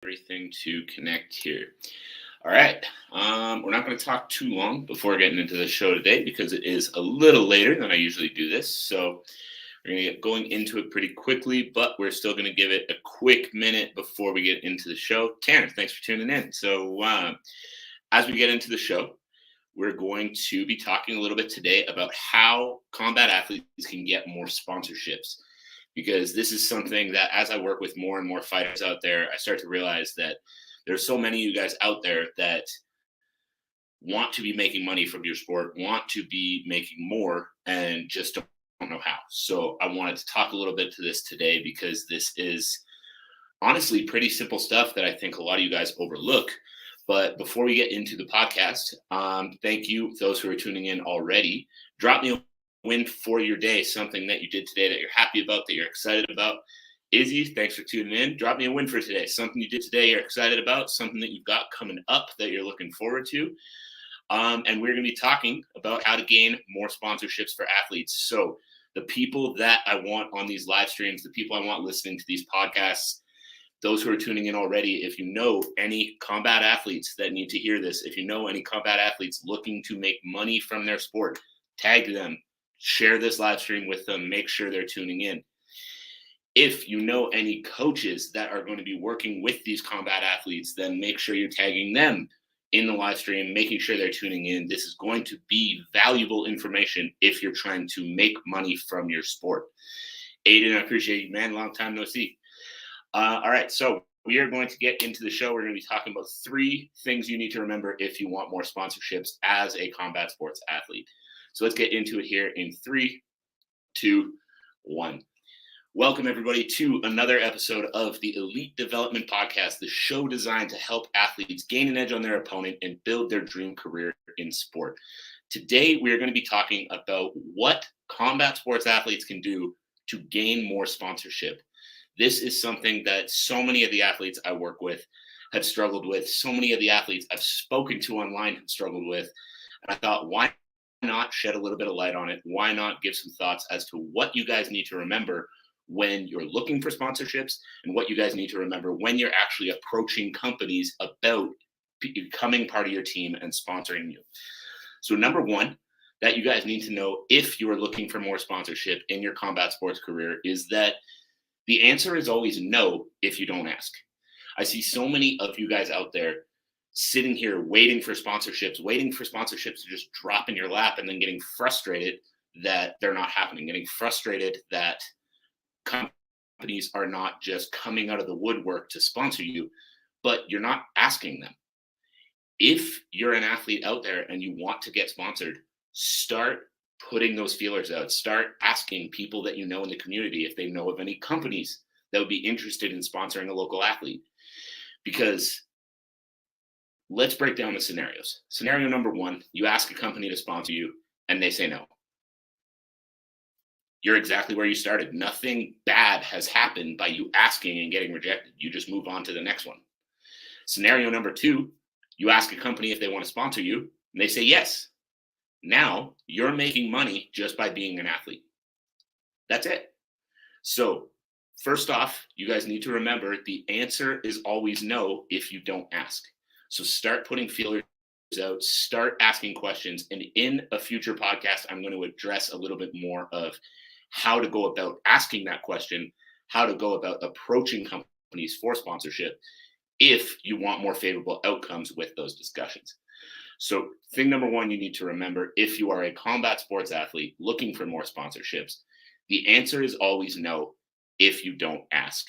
everything to connect here. All right. We're not going to talk too long before getting into the show today because it is a little later than I usually do this. So we're going to get going into it pretty quickly, but we're still going to give it a quick minute before we get into the show. Tanner, thanks for tuning in. So as we get into the show, we're going to be talking a little bit today about how combat athletes can get more sponsorships. Because this is something that as I work with more and more fighters out there, I start to realize that there's so many of you guys out there that want to be making money from your sport, want to be making more, and just don't know how. So I wanted to talk a little bit to this today because this is honestly pretty simple stuff that I think a lot of you guys overlook. But before we get into the podcast, thank you, those who are tuning in already. Drop me a win for your day, something that you did today that you're happy about, that you're excited about. Izzy, thanks for tuning in. Drop me a win for today, something you did today you're excited about, something that you've got coming up that you're looking forward to. And we're going to be talking about how to gain more sponsorships for athletes. So the people that I want on these live streams, the people I want listening to these podcasts, those who are tuning in already, if you know any combat athletes that need to hear this, if you know any combat athletes looking to make money from their sport, tag them, share this live stream with them, make sure they're tuning in. If you know any coaches that are going to be working with these combat athletes, then make sure you're tagging them in the live stream, making sure they're tuning in. This is going to be valuable information if you're trying to make money from your sport. Aiden, I appreciate you, man. Long time no see. All right, so we are going to get into the show. We're going to be talking about 3 things you need to remember if you want more sponsorships as a combat sports athlete. So let's get into it here in 3, 2, 1. Welcome, everybody, to another episode of the Elite Development Podcast, the show designed to help athletes gain an edge on their opponent and build their dream career in sport. Today, we are going to be talking about what combat sports athletes can do to gain more sponsorship. This is something that so many of the athletes I work with have struggled with. So many of the athletes I've spoken to online have struggled with. And I thought, why not shed a little bit of light on it? Why not give some thoughts as to what you guys need to remember when you're looking for sponsorships and what you guys need to remember when you're actually approaching companies about becoming part of your team and sponsoring you. So number 1 that you guys need to know if you are looking for more sponsorship in your combat sports career is that the answer is always no if you don't ask. I see so many of you guys out there sitting here waiting for sponsorships to just drop in your lap and then getting frustrated that they're not happening, getting frustrated that companies are not just coming out of the woodwork to sponsor you, but you're not asking them. If you're an athlete out there and you want to get sponsored, start putting those feelers out. Start asking people that you know in the community if they know of any companies that would be interested in sponsoring a local athlete. Because let's break down the scenarios. Scenario number 1, you ask a company to sponsor you and they say no. You're exactly where you started. Nothing bad has happened by you asking and getting rejected. You just move on to the next one. Scenario number 2, you ask a company if they want to sponsor you and they say yes. Now you're making money just by being an athlete. That's it. So first off, you guys need to remember the answer is always no if you don't ask. So start putting feelers out, start asking questions. And in a future podcast, I'm going to address a little bit more of how to go about asking that question, how to go about approaching companies for sponsorship if you want more favorable outcomes with those discussions. So thing number 1 you need to remember if you are a combat sports athlete looking for more sponsorships, the answer is always no if you don't ask.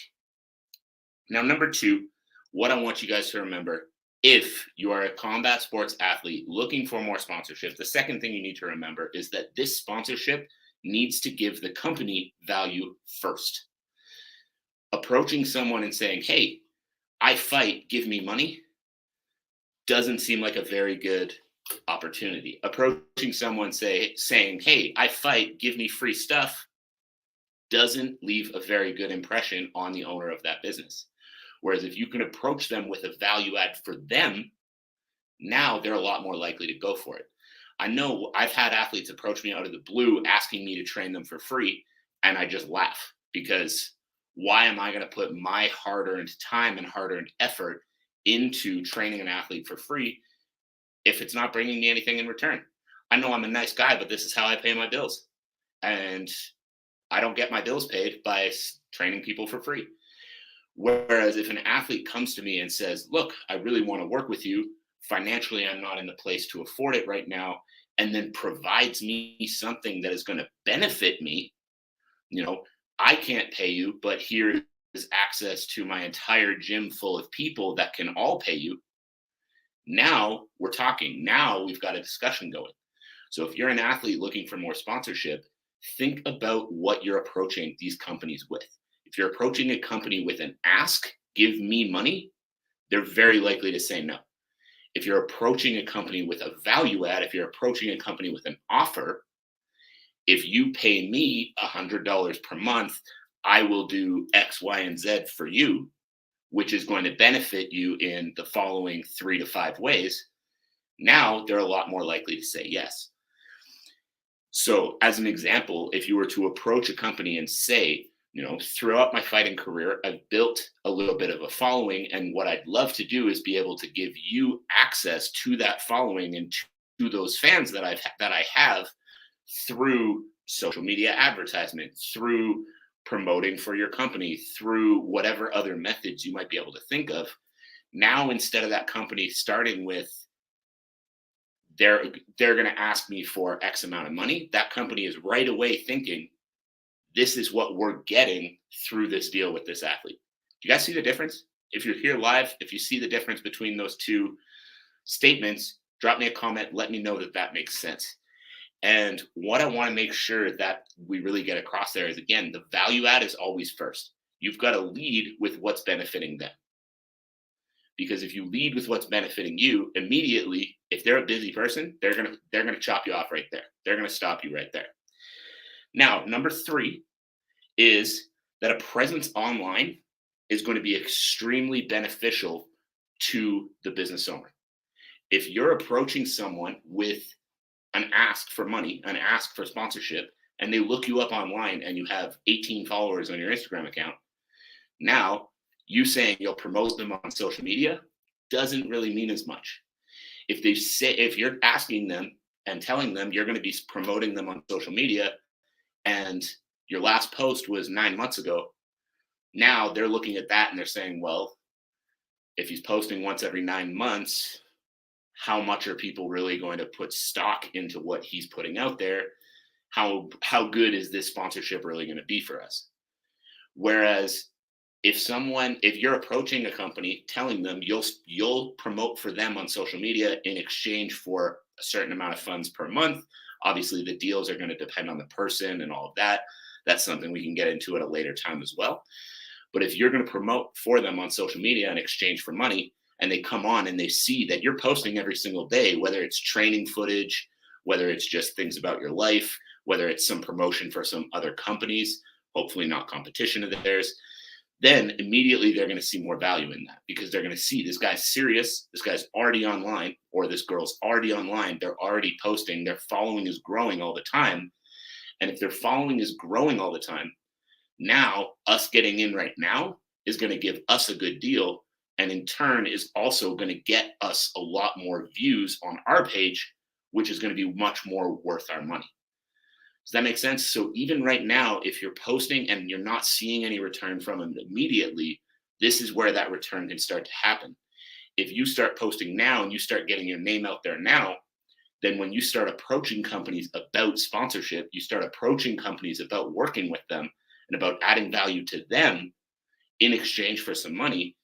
Now, number 2, what I want you guys to remember if you are a combat sports athlete looking for more sponsorship, the second thing you need to remember is that this sponsorship needs to give the company value first. Approaching someone and saying, hey, I fight, give me money, doesn't seem like a very good opportunity. Approaching someone saying, hey, I fight, give me free stuff, doesn't leave a very good impression on the owner of that business. Whereas if you can approach them with a value add for them, now they're a lot more likely to go for it. I know I've had athletes approach me out of the blue asking me to train them for free, and I just laugh because Why am I going to put my hard earned time and hard earned effort into training an athlete for free if it's not bringing me anything in return? I know I'm a nice guy, but this is how I pay my bills. And I don't get my bills paid by training people for free. Whereas if an athlete comes to me and says, look, I really want to work with you, financially, I'm not in the place to afford it right now, and then provides me something that is going to benefit me, you know, I can't pay you, but here is access to my entire gym full of people that can all pay you. Now we're talking. Now we've got a discussion going. So if you're an athlete looking for more sponsorship, think about what you're approaching these companies with. If you're approaching a company with an ask, give me money, they're very likely to say no. If you're approaching a company with a value add, if you're approaching a company with an offer, if you pay me $100 per month, I will do X, Y, and Z for you, which is going to benefit you in the following 3 to 5 ways. Now they're a lot more likely to say yes. So, as an example, if you were to approach a company and say, throughout my fighting career, I've built a little bit of a following, and what I'd love to do is be able to give you access to that following and to those fans that I have through social media advertisement, through promoting for your company, through whatever other methods you might be able to think of. Now, instead of that company starting with they're going to ask me for X amount of money, that company is right away thinking, this is what we're getting through this deal with this athlete. Do you guys see the difference? If you're here live, if you see the difference between those two statements, drop me a comment. Let me know that that makes sense. And what I want to make sure that we really get across there is, again, the value add is always first. You've got to lead with what's benefiting them. Because if you lead with what's benefiting you, immediately, if they're a busy person, they're gonna chop you off right there. They're gonna stop you right there. Now, number 3 is that a presence online is going to be extremely beneficial to the business owner. If you're approaching someone with an ask for money, an ask for sponsorship, and they look you up online and you have 18 followers on your Instagram account, now you saying you'll promote them on social media doesn't really mean as much. If you're asking them and telling them you're going to be promoting them on social media and your last post was 9 months ago, now they're looking at that and they're saying, well, if he's posting once every 9 months, how much are people really going to put stock into what he's putting out there? How good is this sponsorship really going to be for us? Whereas if you're approaching a company telling them you'll promote for them on social media in exchange for a certain amount of funds per month, obviously the deals are going to depend on the person and all of that. That's something we can get into at a later time as well. But if you're going to promote for them on social media in exchange for money, and they come on and they see that you're posting every single day, whether it's training footage, whether it's just things about your life, whether it's some promotion for some other companies, hopefully not competition of theirs, then immediately they're going to see more value in that, because they're going to see this guy's serious, this guy's already online, or this girl's already online, they're already posting, their following is growing all the time. And if their following is growing all the time, now us getting in right now is going to give us a good deal, and in turn is also going to get us a lot more views on our page, which is going to be much more worth our money. Does that make sense? So even right now, if you're posting and you're not seeing any return from them immediately, this is where that return can start to happen. If you start posting now and you start getting your name out there now, then when you start approaching companies about sponsorship, you start approaching companies about working with them and about adding value to them in exchange for some money,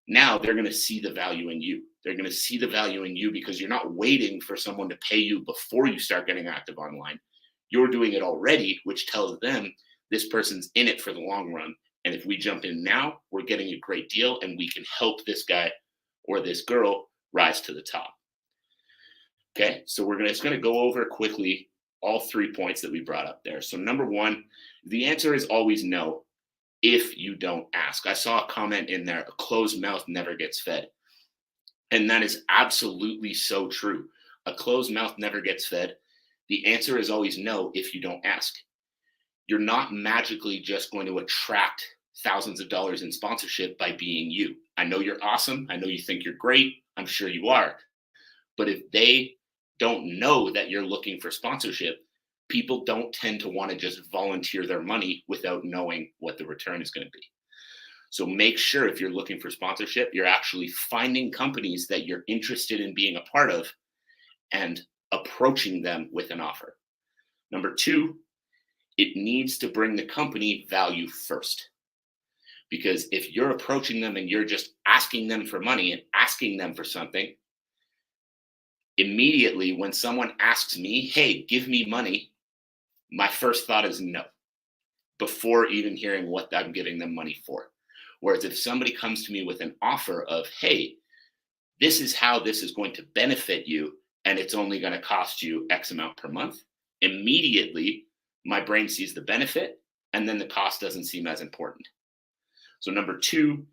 now they're going to see the value in you. They're going to see the value in you because you're not waiting for someone to pay you before you start getting active online. You're doing it already, which tells them this person's in it for the long run. And if we jump in now, we're getting a great deal and we can help this guy or this girl rise to the top. Okay, so we're just going to go over quickly all 3 points that we brought up there. So number 1, the answer is always no if you don't ask. I saw a comment in there, a closed mouth never gets fed. And that is absolutely so true. A closed mouth never gets fed. The answer is always no if you don't ask. You're not magically just going to attract thousands of dollars in sponsorship by being you. I know you're awesome. I know you think you're great. I'm sure you are. But if they don't know that you're looking for sponsorship, people don't tend to want to just volunteer their money without knowing what the return is going to be. So make sure if you're looking for sponsorship, you're actually finding companies that you're interested in being a part of and approaching them with an offer. Number two, it needs to bring the company value first. Because if you're approaching them and you're just asking them for money and asking them for something, immediately when someone asks me, hey, give me money, my first thought is no, before even hearing what I'm giving them money for. Whereas if somebody comes to me with an offer of, hey, this is how this is going to benefit you, and it's only going to cost you X amount per month, immediately my brain sees the benefit, and then the cost doesn't seem as important. So number two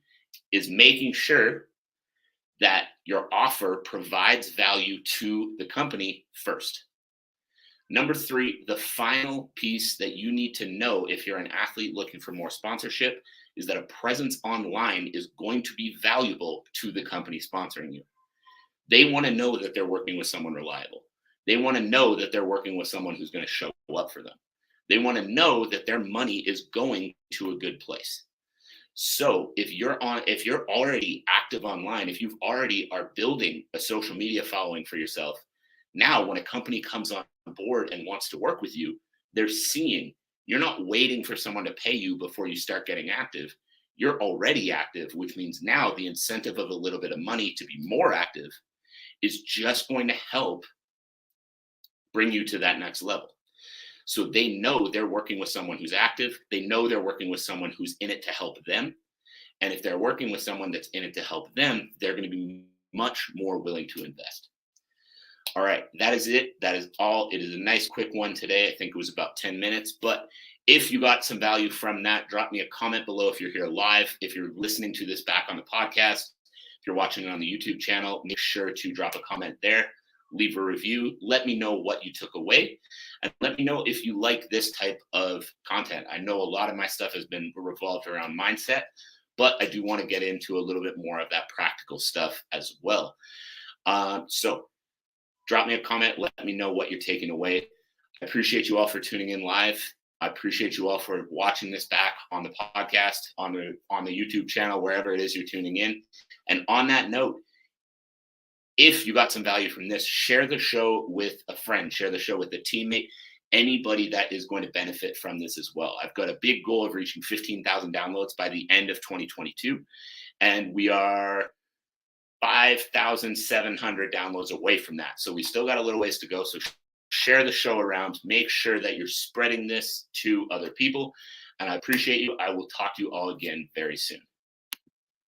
is making sure that your offer provides value to the company first. Number three, the final piece that you need to know if you're an athlete looking for more sponsorship is that a presence online is going to be valuable to the company sponsoring you. They want to know that they're working with someone reliable. They want to know that they're working with someone who's going to show up for them. They want to know that their money is going to a good place. So if you're already active online, if you already are building a social media following for yourself, now when a company comes on board and wants to work with you, they're seeing you're not waiting for someone to pay you before you start getting active. You're already active, which means now the incentive of a little bit of money to be more active is just going to help bring you to that next level. So they know they're working with someone who's active. They know they're working with someone who's in it to help them. And if they're working with someone that's in it to help them, they're going to be much more willing to invest. All right, that is it. That is all. It is a nice quick one today. I think it was about 10 minutes. But if you got some value from that, drop me a comment below if you're here live. If you're listening to this back on the podcast, if you're watching it on the YouTube channel, make sure to drop a comment there. Leave a review. Let me know what you took away. And let me know if you like this type of content. I know a lot of my stuff has been revolved around mindset, but I do want to get into a little bit more of that practical stuff as well. So drop me a comment. Let me know what you're taking away. I appreciate you all for tuning in live. I appreciate you all for watching this back on the podcast, on the YouTube channel, wherever it is you're tuning in. And on that note, if you got some value from this, share the show with a friend, share the show with a teammate, anybody that is going to benefit from this as well. I've got a big goal of reaching 15,000 downloads by the end of 2022. And we are 5,700 downloads away from that. So we still got a little ways to go. So share the show around, make sure that you're spreading this to other people. And I appreciate you. I will talk to you all again very soon.